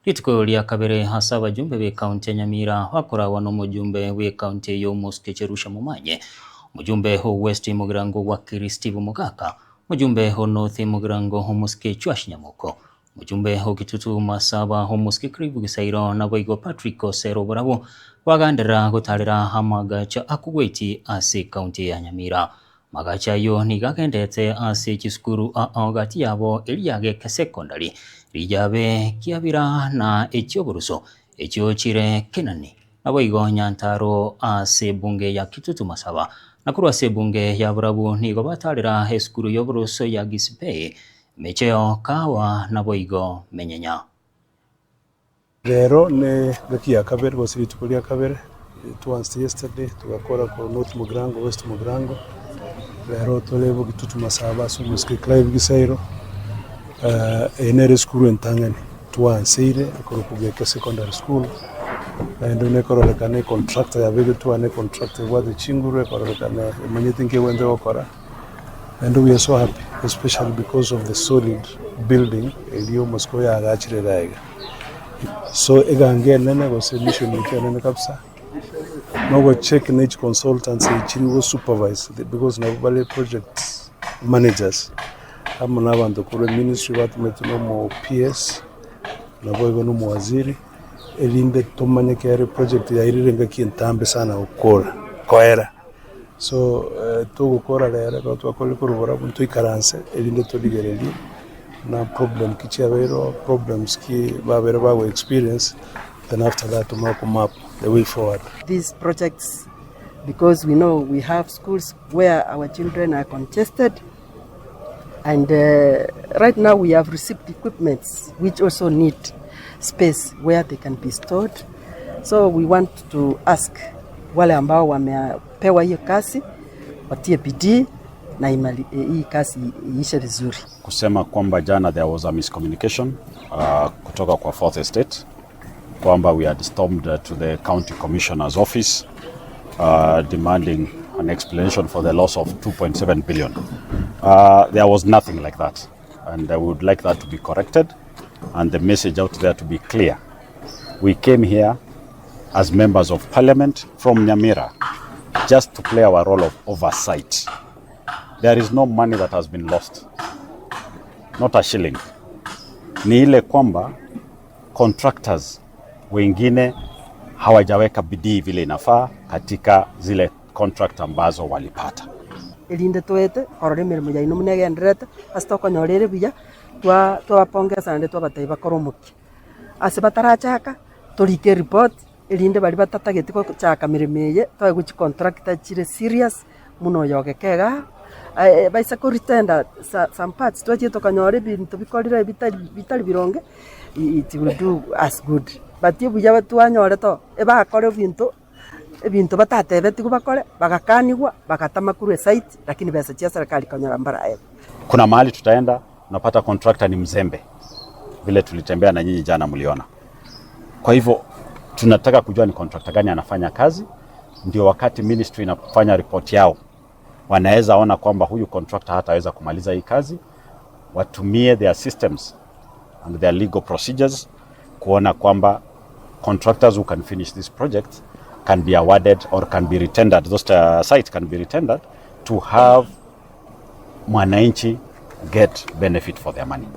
Rituko ria kabere hasa wajumbe we kaunti ya Nyamira wakoragwa n'omujumbe we kaunti y'Omuske Cherusha Mumanye, mujumbe ho West Mugirango wa Steve Mugaka, mujumbe ho North Mugirango ho Muske Chwashinyamoko, mujumbe ho Kitutu Masaba ho Muske Kribu Gisairo na Boigo Patrick Osero Bravo wagandera gutarira hamagacha akugweti ase kaunti ya Nyamira. Magacha yo nigagendete ase kisukuru agati yabo eliage ka secondary rijabe kiabira na ekyoburuso ekyochire kenani naboigo nyantaro ase bunge ya Kitutu Masaba nakuru ase bunge ya Burabu nigo batarira esukuru yoburuso ya Gispe mecheo kawa naboigo menyenya. Rero ne gakia kabere bosibiti kulia kabere once yesterday tugakora ko North Mugirango West Mugirango rero tolevo Kitutu Masaba Muske Clive Gisairo enere skuru entangani tuanseire akorokuge secondary school ndo ne korolekane contractor ya bege tuane contractor wa the chinguru korolekane manyethinke wende okora, and we are so happy especially because of the solid building eliyo Moscow ya agachire daiga so egange nene go solution ikene kapsa no go check each consultants chiri wo supervise because na vale project managers amuna abantu kure ministry batmetu no mo PS na boigo no waziri elinde tomanye kere project ya irirenga kintambe sana ukora koera so to gukora rero ko twakole kurubora buntu ikaranse elinde to digereli na problem kichi abero problems ki babere bago experience, then after that to make map the way forward. These projects, because we know we have schools where our children are congested, and right now we have received equipments which also need space where they can be stored. So we want to ask wale ambao wamepewa hiyo kazi watie bidii na hii kazi iishe vizuri. Kusema kwamba jana there was a miscommunication kutoka kwa Fourth Estate kwamba we had stormed to the county commissioner's office demanding an explanation for the loss of 2.7 billion. There was nothing like that, and I would like that to be corrected and the message out there to be clear. We came here as members of parliament from Nyamira just to play our role of oversight. There is no money that has been lost, not a shilling. Ni ile kwamba contractors wengine hawajaweka bidii vile inafaa katika zile contract ambazo walipata. Elinde toete korore mirimo ya ino munegenderete hasta konyorere buya twapongeza nde twabataiba koromuki ase batarachaka torike report elinde bali batatagete ko chaka miremeye twaguchi contractor chire serious muno yogekega baisa ko retender some parts twachito kanyore bintu bikorire bitali bironge it will do as good, but if buya batwanyore to bakore bintu batatebe tigo bakore bagakanigwa bagatama kure site lakini besa chia serikali kanyora mbara. Kuna mahali tutaenda unapata contractor ni mzembe vile tulitembea na nyinyi jana mliona. Kwa hivyo tunataka kujua ni contractor gani anafanya kazi, ndio wakati ministry inafanya report yao wanaweza ona kwamba huyu contractor hataweza kumaliza hii kazi, watumie their systems and their legal procedures kuona kwamba contractors who can finish this project can be awarded or can be retendered, those sites can be retendered to have mwananchi get benefit for their money.